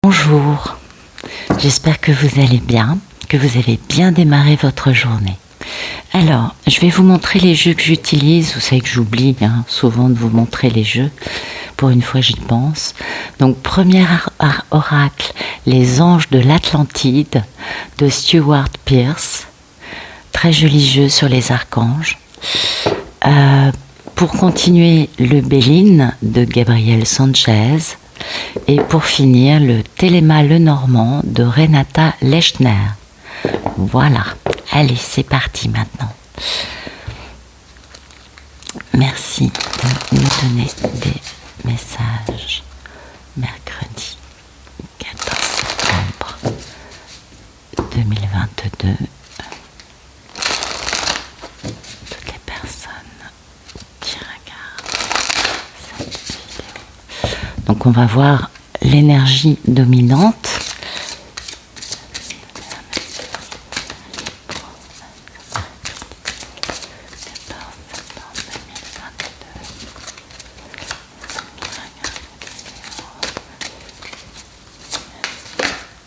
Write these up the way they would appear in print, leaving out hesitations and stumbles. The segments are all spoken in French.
Bonjour, j'espère que vous allez bien, que vous avez bien démarré votre journée. Alors, je vais vous montrer les jeux que j'utilise. Vous savez que j'oublie souvent de vous montrer les jeux. Pour une fois, j'y pense. Donc, premier oracle, les anges de l'Atlantide de Stuart Pearce. Très joli jeu sur les archanges. Pour continuer, le Béline de Gabriel Sanchez. Et pour finir, le Téléma Lenormand de Renata Lechner. Voilà. Allez, c'est parti maintenant. Merci de nous donner des messages. Mercredi 14 septembre 2022. Toutes les personnes qui regardent cette vidéo. Donc on va voir l'énergie dominante.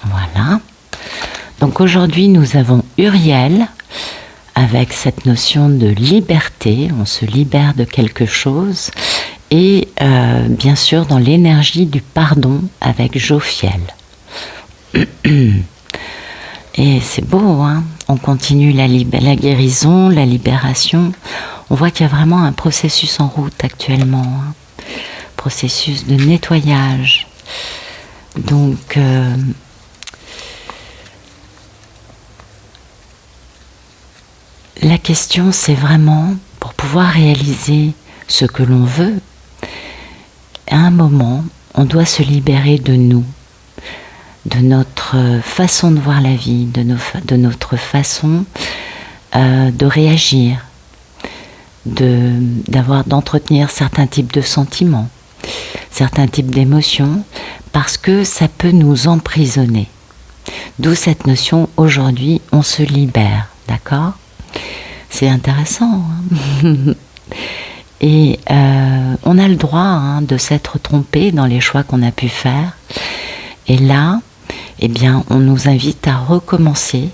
Voilà. Donc aujourd'hui nous avons Uriel avec cette notion de liberté. On se libère de quelque chose. Et bien sûr dans l'énergie du pardon avec Jophiel. Et c'est beau, hein. On continue la guérison, la libération. On voit qu'il y a vraiment un processus en route actuellement, hein. Processus de nettoyage. Donc la question c'est vraiment pour pouvoir réaliser ce que l'on veut. À un moment, on doit se libérer de nous, de notre façon de voir la vie, de notre façon de réagir, d'entretenir certains types de sentiments, certains types d'émotions, parce que ça peut nous emprisonner. D'où cette notion, aujourd'hui, on se libère, d'accord ? C'est intéressant, hein. Et on a le droit de s'être trompé dans les choix qu'on a pu faire. Et là, eh bien, on nous invite à recommencer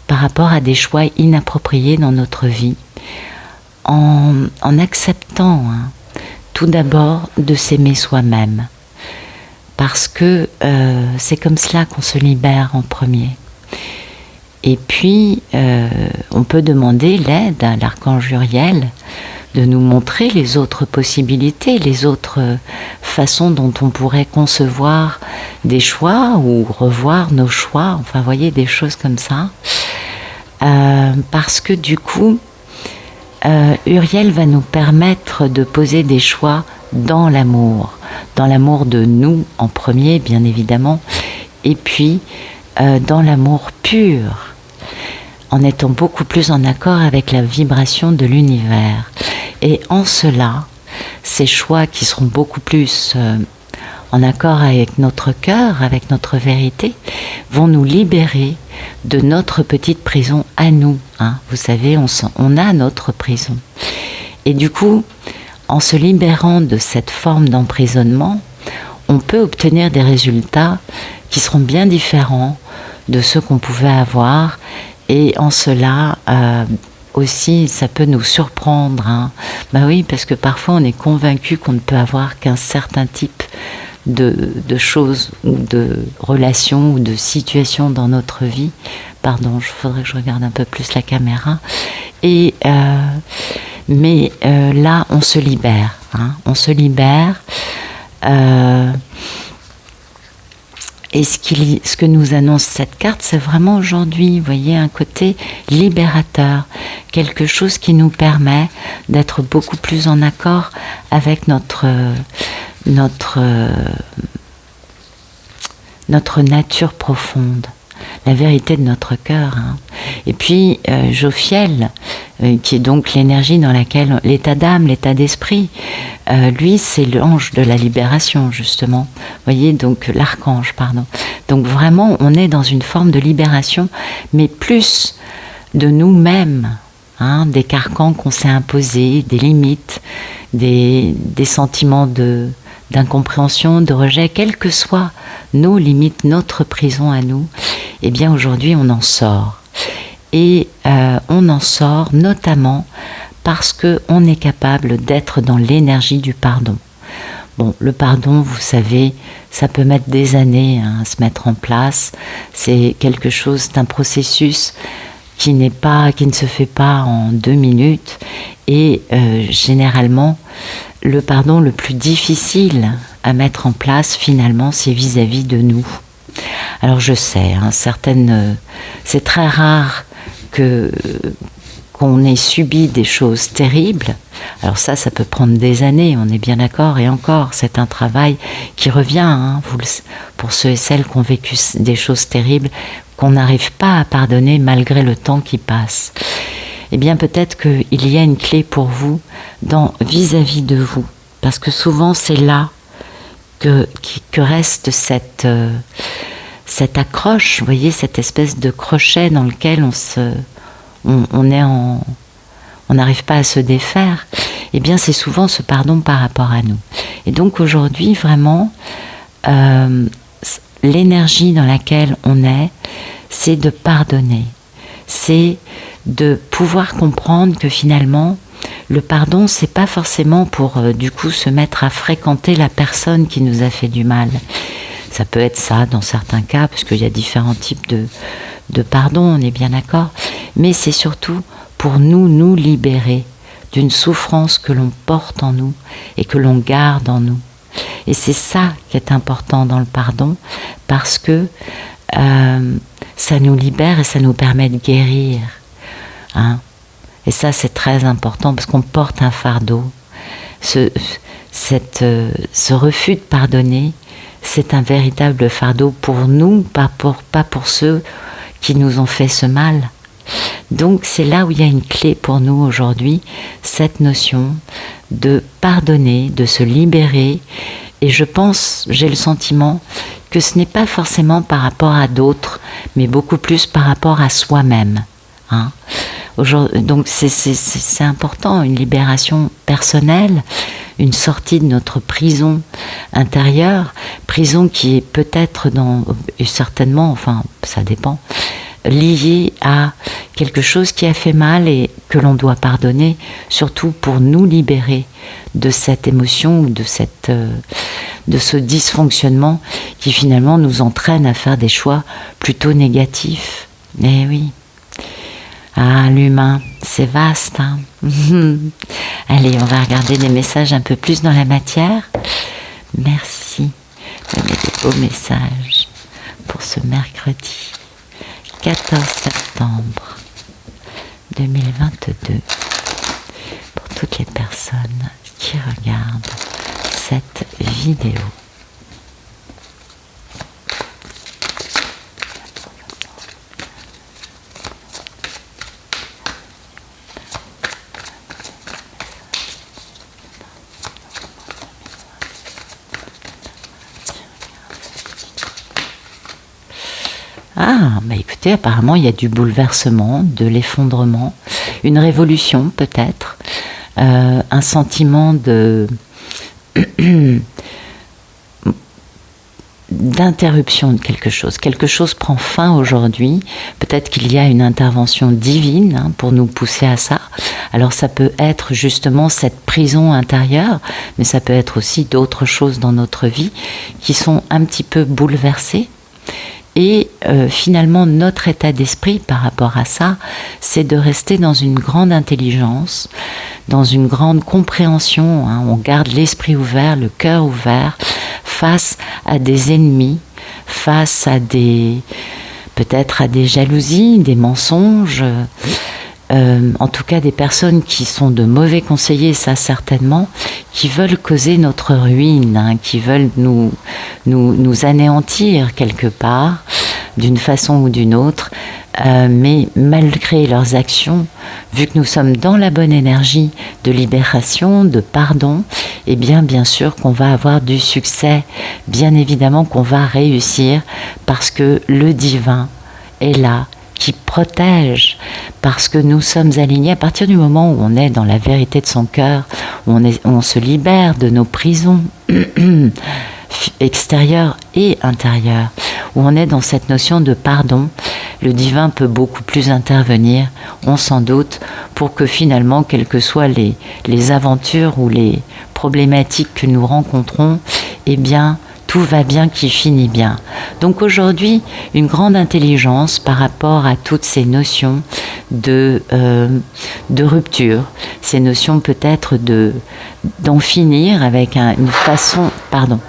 par rapport à des choix inappropriés dans notre vie, en acceptant tout d'abord de s'aimer soi-même. Parce que c'est comme cela qu'on se libère en premier. Et puis, on peut demander l'aide à l'archange Uriel de nous montrer les autres possibilités, les autres façons dont on pourrait concevoir des choix ou revoir nos choix, enfin, vous voyez, des choses comme ça. Parce que du coup, Uriel va nous permettre de poser des choix dans l'amour de nous en premier, bien évidemment, et puis dans l'amour pur, en étant beaucoup plus en accord avec la vibration de l'univers. Et en cela, ces choix qui seront beaucoup plus en accord avec notre cœur, avec notre vérité, vont nous libérer de notre petite prison à nous. Hein. Vous savez, on a notre prison. Et du coup, en se libérant de cette forme d'emprisonnement, on peut obtenir des résultats qui seront bien différents de ceux qu'on pouvait avoir. Et en cela, aussi, ça peut nous surprendre. Hein. Ben oui, parce que parfois on est convaincu qu'on ne peut avoir qu'un certain type de choses ou de relations ou de situations dans notre vie. Pardon, il faudrait que je regarde un peu plus la caméra. Et mais là, on se libère. Hein. On se libère. Et ce que nous annonce cette carte, c'est vraiment aujourd'hui, vous voyez, un côté libérateur, quelque chose qui nous permet d'être beaucoup plus en accord avec notre nature profonde, la vérité de notre cœur. Hein. Et puis, Jophiel, qui est donc l'énergie dans laquelle, l'état d'âme, l'état d'esprit, lui, c'est l'ange de la libération, justement. Vous voyez, donc l'archange, pardon. Donc vraiment, on est dans une forme de libération, mais plus de nous-mêmes, hein, des carcans qu'on s'est imposés, des limites, des sentiments d'incompréhension, de rejet, quelle que soit nos limites, notre prison à nous, eh bien aujourd'hui on en sort. Et on en sort notamment parce qu'on est capable d'être dans l'énergie du pardon. Bon, le pardon, vous savez, ça peut mettre des années à se mettre en place. C'est quelque chose, c'est un processus qui ne se fait pas en 2 minutes. Et généralement, le pardon le plus difficile à mettre en place, finalement, c'est vis-à-vis de nous. Alors je sais, c'est très rare qu'on ait subi des choses terribles. Alors ça peut prendre des années, on est bien d'accord, et encore, c'est un travail qui revient, pour ceux et celles qui ont vécu des choses terribles, qu'on n'arrive pas à pardonner malgré le temps qui passe. Eh bien peut-être qu'il y a une clé pour vous vis-à-vis de vous, parce que souvent c'est là que reste cette accroche, vous voyez, cette espèce de crochet dans lequel on n'arrive pas à se défaire. Eh bien c'est souvent ce pardon par rapport à nous. Et donc aujourd'hui vraiment l'énergie dans laquelle on est, c'est de pardonner, c'est de pouvoir comprendre que finalement le pardon, c'est pas forcément pour du coup se mettre à fréquenter la personne qui nous a fait du mal. Ça peut être ça dans certains cas, parce qu'il y a différents types de pardon, on est bien d'accord, mais c'est surtout pour nous libérer d'une souffrance que l'on porte en nous et que l'on garde en nous. Et c'est ça qui est important dans le pardon, parce que ça nous libère et ça nous permet de guérir. Et ça, c'est très important, parce qu'on porte un fardeau. Ce refus de pardonner, c'est un véritable fardeau pour nous, pas pour ceux qui nous ont fait ce mal. Donc c'est là où il y a une clé pour nous aujourd'hui, cette notion de pardonner, de se libérer. Et j'ai le sentiment que ce n'est pas forcément par rapport à d'autres, mais beaucoup plus par rapport à soi-même. Donc c'est important, une libération personnelle, une sortie de notre prison intérieure, prison qui est peut-être certainement, ça dépend, liée à quelque chose qui a fait mal et que l'on doit pardonner, surtout pour nous libérer de cette émotion ou de ce dysfonctionnement qui finalement nous entraîne à faire des choix plutôt négatifs. Eh oui. L'humain, c'est vaste. Allez, on va regarder des messages un peu plus dans la matière. Merci de mettre des beaux messages pour ce mercredi 14 septembre 2022 pour toutes les personnes qui regardent cette vidéo. Écoutez, apparemment il y a du bouleversement, de l'effondrement, une révolution peut-être, un sentiment d'interruption de quelque chose. Quelque chose prend fin aujourd'hui. Peut-être qu'il y a une intervention divine pour nous pousser à ça. Alors ça peut être justement cette prison intérieure, mais ça peut être aussi d'autres choses dans notre vie qui sont un petit peu bouleversées. Et finalement, notre état d'esprit par rapport à ça, c'est de rester dans une grande intelligence, dans une grande compréhension. On garde l'esprit ouvert, le cœur ouvert, face à des ennemis, face à peut-être à des jalousies, des mensonges, en tout cas des personnes qui sont de mauvais conseillers, ça certainement, qui veulent causer notre ruine, qui veulent nous anéantir quelque part, d'une façon ou d'une autre, mais malgré leurs actions, vu que nous sommes dans la bonne énergie de libération, de pardon, eh bien sûr qu'on va avoir du succès, bien évidemment qu'on va réussir, parce que le divin est là, qui protège, parce que nous sommes alignés à partir du moment où on est dans la vérité de son cœur, où on se libère de nos prisons. extérieure et intérieure, où on est dans cette notion de pardon. Le divin peut beaucoup plus intervenir, on s'en doute, pour que finalement, quelles que soient les aventures ou les problématiques que nous rencontrons, eh bien, tout va bien qui finit bien. Donc aujourd'hui, une grande intelligence par rapport à toutes ces notions de rupture, ces notions peut-être d'en finir avec une façon... Pardon.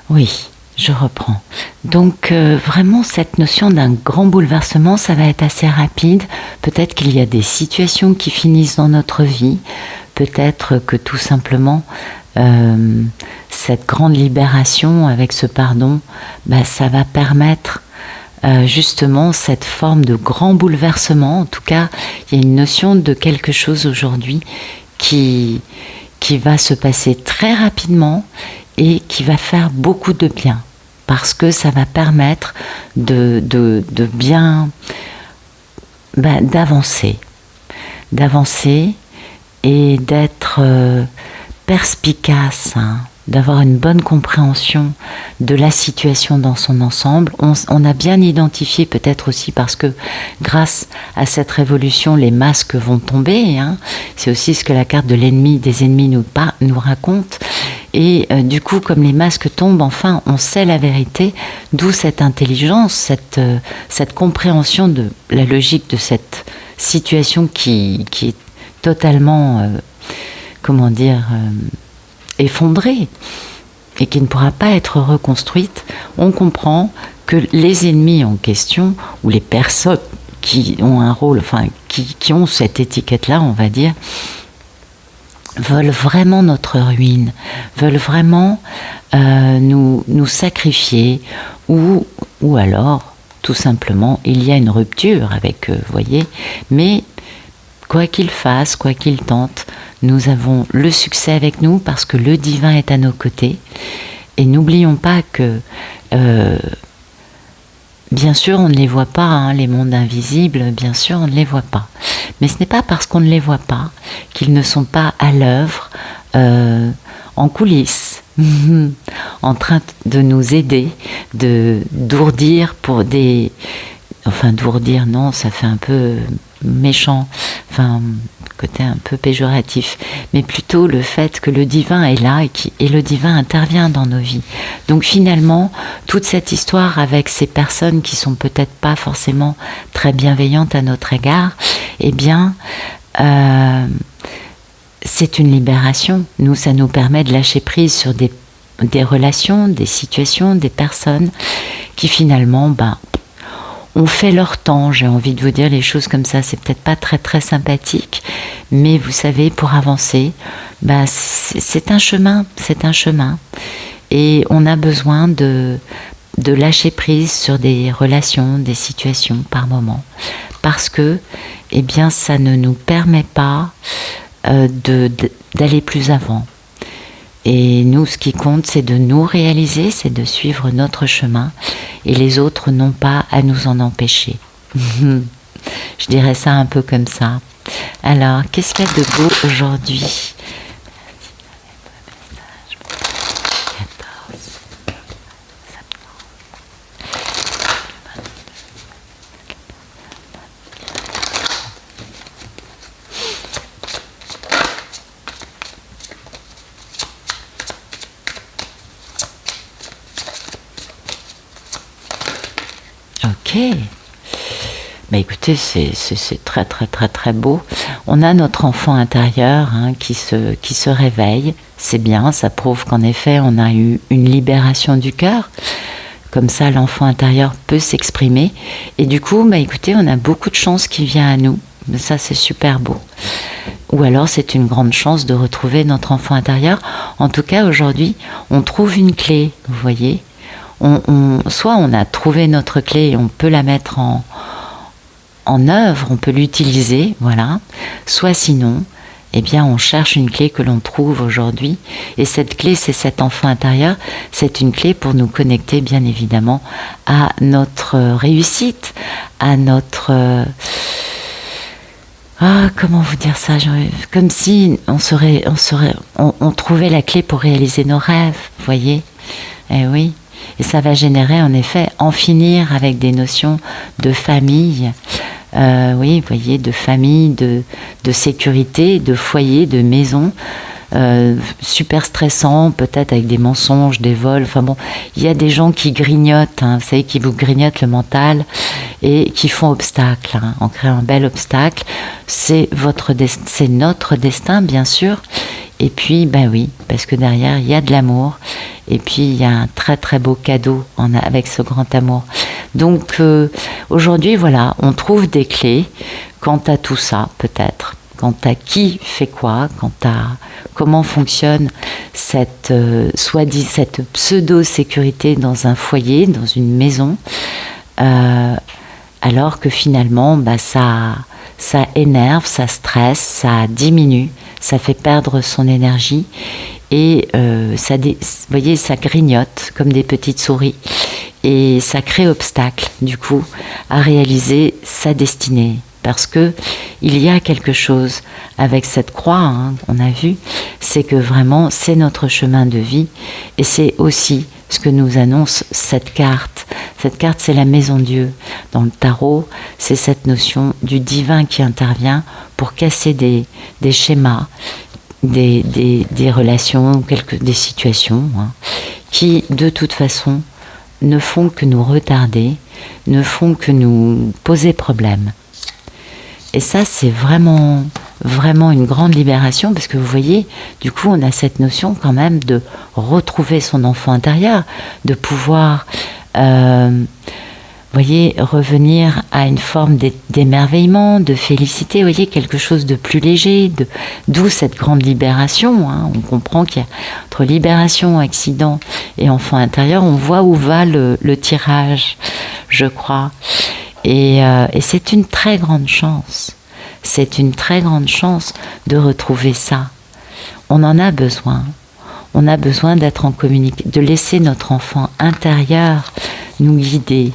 Oui, je reprends. Donc vraiment cette notion d'un grand bouleversement, ça va être assez rapide. Peut-être qu'il y a des situations qui finissent dans notre vie. Peut-être que tout simplement... cette grande libération avec ce pardon, ça va permettre justement cette forme de grand bouleversement. En tout cas, il y a une notion de quelque chose aujourd'hui qui va se passer très rapidement et qui va faire beaucoup de bien, parce que ça va permettre de bien d'avancer et d'être perspicace, d'avoir une bonne compréhension de la situation dans son ensemble. On a bien identifié, peut-être aussi parce que grâce à cette révolution, les masques vont tomber. C'est aussi ce que la carte de l'ennemi, des ennemis nous raconte. Et du coup, comme les masques tombent, enfin, on sait la vérité, d'où cette intelligence, cette compréhension de la logique de cette situation qui est totalement... effondrée et qui ne pourra pas être reconstruite. On comprend que les ennemis en question, ou les personnes qui ont un rôle, enfin qui ont cette étiquette-là, on va dire, veulent vraiment notre ruine, veulent vraiment nous sacrifier, ou alors, tout simplement, il y a une rupture avec eux, vous voyez, mais quoi qu'ils fassent, quoi qu'ils tentent, nous avons le succès avec nous parce que le divin est à nos côtés. Et n'oublions pas que, bien sûr, on ne les voit pas, les mondes invisibles, bien sûr, on ne les voit pas. Mais ce n'est pas parce qu'on ne les voit pas qu'ils ne sont pas à l'œuvre, en coulisses, en train de nous aider, d'ourdir pour des... Enfin, d'ourdir, non, ça fait un peu méchant, enfin, côté un peu péjoratif, mais plutôt le fait que le divin est là et le divin intervient dans nos vies. Donc finalement, toute cette histoire avec ces personnes qui sont peut-être pas forcément très bienveillantes à notre égard, eh bien, c'est une libération. Nous, ça nous permet de lâcher prise sur des relations, des situations, des personnes qui finalement, on fait leur temps, j'ai envie de vous dire les choses comme ça, c'est peut-être pas très très sympathique, mais vous savez, pour avancer, c'est un chemin, et on a besoin de lâcher prise sur des relations, des situations par moment, parce que, eh bien, ça ne nous permet pas d'aller plus avant. Et nous, ce qui compte, c'est de nous réaliser, c'est de suivre notre chemin, et les autres n'ont pas à nous en empêcher. Je dirais ça un peu comme ça. Alors, qu'est-ce qu'il y a de beau aujourd'hui ? Ok. Écoutez, c'est très très très très beau. On a notre enfant intérieur qui se réveille. C'est bien, ça prouve qu'en effet on a eu une libération du cœur. Comme ça, l'enfant intérieur peut s'exprimer. Et du coup, écoutez, on a beaucoup de chance qui vient à nous. Ça, c'est super beau. Ou alors, c'est une grande chance de retrouver notre enfant intérieur. En tout cas, aujourd'hui, on trouve une clé, vous voyez. Soit on a trouvé notre clé et on peut la mettre en œuvre, on peut l'utiliser, voilà. Soit sinon, eh bien, on cherche une clé que l'on trouve aujourd'hui. Et cette clé, c'est cet enfant intérieur. C'est une clé pour nous connecter, bien évidemment, à notre réussite, à notre comment vous dire ça, comme si on trouvait la clé pour réaliser nos rêves, vous voyez. Eh oui. Et ça va générer en effet en finir avec des notions de famille, oui, vous voyez, de famille, de sécurité, de foyer, de maison, super stressant, peut-être avec des mensonges, des vols. Enfin bon, il y a des gens qui grignotent, hein, vous savez, qui vous grignotent le mental et qui font obstacle, hein, en créant un bel obstacle. C'est notre destin, bien sûr. Et puis, ben oui, parce que derrière, il y a de l'amour. Et puis, il y a un très très beau cadeau avec ce grand amour. Donc, aujourd'hui, voilà, on trouve des clés quant à tout ça, peut-être. Quant à qui fait quoi, quant à comment fonctionne cette pseudo-sécurité dans un foyer, dans une maison, alors que finalement, bah, ça énerve, ça stresse, ça diminue, ça fait perdre son énergie et vous voyez, ça grignote comme des petites souris et ça crée obstacle du coup à réaliser sa destinée. Parce que il y a quelque chose avec cette croix, hein, on a vu, c'est que vraiment c'est notre chemin de vie et c'est aussi ce que nous annonce cette carte. Cette carte, c'est la maison Dieu. Dans le tarot, c'est cette notion du divin qui intervient pour casser des schémas, des relations, des situations, hein, qui de toute façon ne font que nous retarder, ne font que nous poser problème. Et ça, c'est vraiment, vraiment une grande libération parce que vous voyez, du coup, on a cette notion quand même de retrouver son enfant intérieur, de pouvoir, voyez, revenir à une forme d'émerveillement, de félicité, vous voyez, quelque chose de plus léger, d'où cette grande libération. Hein. On comprend qu'il y a entre libération, accident et enfant intérieur, on voit où va le tirage, je crois. Et c'est une très grande chance. C'est une très grande chance de retrouver ça. On en a besoin. On a besoin d'être en communication, de laisser notre enfant intérieur nous guider.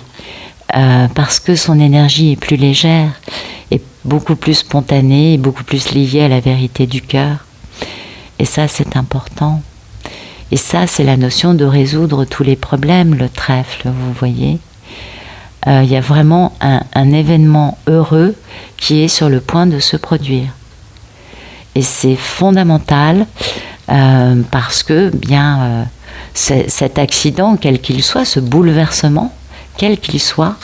Parce que son énergie est plus légère, et beaucoup plus spontanée, et beaucoup plus liée à la vérité du cœur. Et ça, c'est important. Et ça, c'est la notion de résoudre tous les problèmes, le trèfle, vous voyez. Il y a vraiment un événement heureux qui est sur le point de se produire. Et c'est fondamental parce que cet accident, quel qu'il soit, ce bouleversement, quel qu'il soit,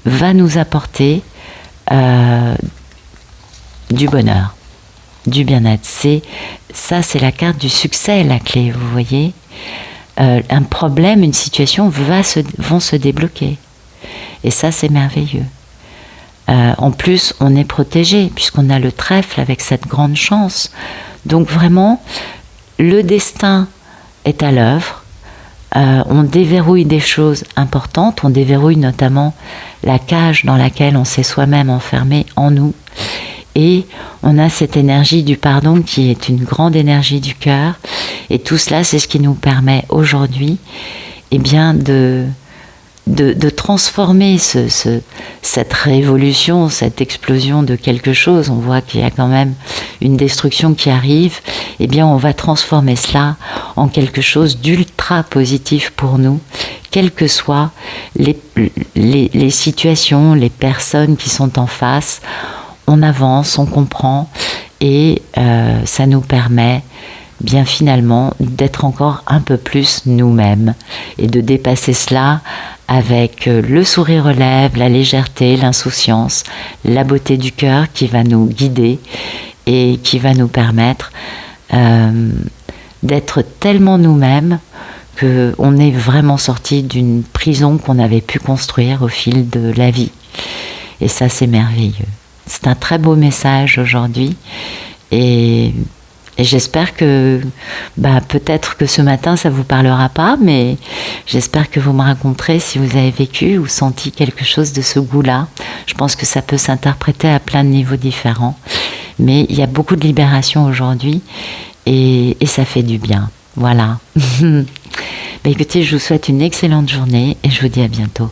va nous apporter du bonheur, du bien-être. C'est la carte du succès, la clé, vous voyez. Un problème, une situation vont se débloquer. Et ça, c'est merveilleux. En plus, on est protégé, puisqu'on a le trèfle avec cette grande chance. Donc vraiment, le destin est à l'œuvre. On déverrouille des choses importantes. On déverrouille notamment la cage dans laquelle on s'est soi-même enfermé en nous. Et on a cette énergie du pardon qui est une grande énergie du cœur. Et tout cela, c'est ce qui nous permet aujourd'hui de transformer cette révolution, cette explosion de quelque chose. On voit qu'il y a quand même une destruction qui arrive. Eh bien, on va transformer cela en quelque chose d'ultra positif pour nous, quelles que soient les situations, les personnes qui sont en face. On avance, on comprend et ça nous permet bien finalement d'être encore un peu plus nous-mêmes et de dépasser cela avec le sourire aux lèvres, la légèreté, l'insouciance, la beauté du cœur qui va nous guider et qui va nous permettre d'être tellement nous-mêmes qu'on est vraiment sorti d'une prison qu'on avait pu construire au fil de la vie. Et ça, c'est merveilleux. C'est un très beau message aujourd'hui et j'espère que, peut-être que ce matin ça vous parlera pas, mais j'espère que vous me raconterez si vous avez vécu ou senti quelque chose de ce goût-là. Je pense que ça peut s'interpréter à plein de niveaux différents, mais il y a beaucoup de libération aujourd'hui et ça fait du bien. Voilà. Écoutez, je vous souhaite une excellente journée et je vous dis à bientôt.